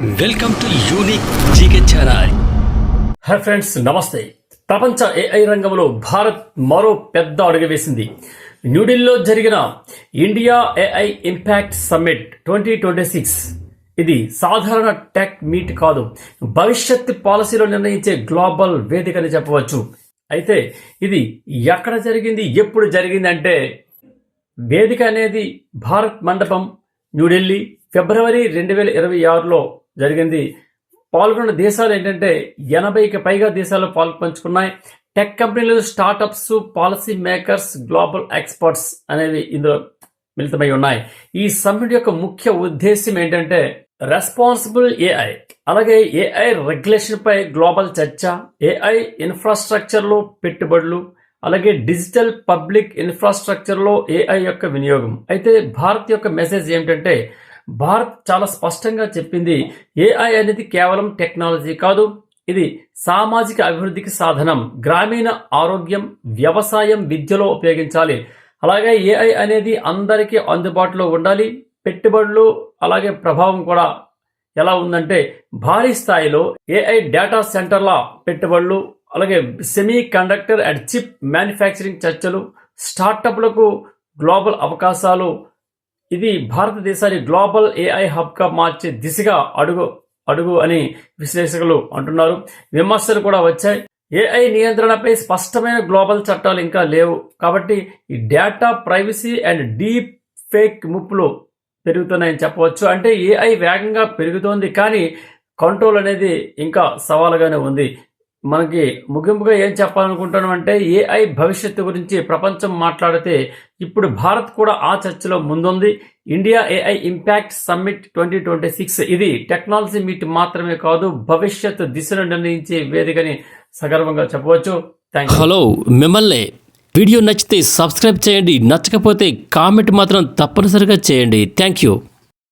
Welcome to unique GK channel. Hi friends, నమస్తే. ప్రపంచ AI రంగంలో భారత్ మరో పెద్ద అడుగు వేసింది. న్యూఢిల్లీలో జరిగిన ఇండియా ఏఐ ఇంపాక్ట్ సమ్మిట్ 2026 ఇది సాధారణ టెక్ మీట్ కాదు, భవిష్యత్ పాలసీలో నిర్ణయించే గ్లోబల్ వేదిక అని చెప్పవచ్చు. అయితే ఇది ఎక్కడ జరిగింది, ఎప్పుడు జరిగింది అంటే వేదిక అనేది భారత్ మండపం, న్యూఢిల్లీ, ఫిబ్రవరి 2026లో జరిగింది. పాల్గొన్న దేశాలు ఏంటంటే 80కి పైగా దేశాలు పాల్పంచుకున్నాయి. టెక్ కంపెనీలు, startups, policy makers, global experts అనేవి ఇందులో మిళితమై ఉన్నాయి. ఈ సమ్మిట్ యొక్క ముఖ్య ఉద్దేశం ఏంటంటే రెస్పాన్సిబుల్ ఏఐ, అలాగే ఏఐ రెగ్యులేషన్ పై గ్లోబల్ చర్చ, ఏఐ ఇన్ఫ్రాస్ట్రక్చర్లో పెట్టుబడులు, అలాగే డిజిటల్ పబ్లిక్ ఇన్ఫ్రాస్ట్రక్చర్లో ఏఐ యొక్క వినియోగం. అయితే భారత్ యొక్క మెసేజ్ ఏమిటంటే భారత్ చాలా స్పష్టంగా చెప్పింది, ఏఐ అనేది కేవలం టెక్నాలజీ కాదు, ఇది సామాజిక అభివృద్ధికి సాధనం. గ్రామీణ ఆరోగ్యం, వ్యవసాయం, విద్యలో ఉపయోగించాలి. అలాగే ఏఐ అనేది అందరికీ అందుబాటులో ఉండాలి. పెట్టుబడులు అలాగే ప్రభావం కూడా ఎలా ఉందంటే భారీ స్థాయిలో ఏఐ డేటా సెంటర్ల పెట్టుబడులు, అలాగే semi conductor and chip manufacturing చర్చలు, స్టార్టప్లకు గ్లోబల్ అవకాశాలు. ఇది భారతదేశాన్ని గ్లోబల్ ఏఐ హబ్గా మార్చే దిశగా అడుగు అని విశ్లేషకులు అంటున్నారు. విమర్శలు కూడా వచ్చాయి. ఏఐ నియంత్రణపై స్పష్టమైన గ్లోబల్ చట్టాలు ఇంకా లేవు కాబట్టి ఈ data privacy and deep fake ముప్పులు పెరుగుతున్నాయని చెప్పవచ్చు. అంటే ఏఐ వేగంగా పెరుగుతోంది కానీ కంట్రోల్ అనేది ఇంకా సవాలుగానే ఉంది. మనకి ముగింపుగా ఏం చెప్పాలనుకుంటున్నాం అంటే ఏఐ భవిష్యత్తు గురించి ప్రపంచం మాట్లాడితే ఇప్పుడు భారత్ కూడా ఆ చర్చలో ముందుంది. ఇండియా ఏఐ ఇంపాక్ట్ సమ్మిట్ 2026 ఇది టెక్నాలజీ మీట్ మాత్రమే కాదు, భవిష్యత్తు దిశను నిర్ణయించే వేదికని సగర్వంగా చెప్పవచ్చు. హలో, మిమ్మల్ని వీడియో నచ్చితే సబ్స్క్రైబ్ చేయండి, నచ్చకపోతే కామెంట్ మాత్రం తప్పనిసరిగా చేయండి. Thank you.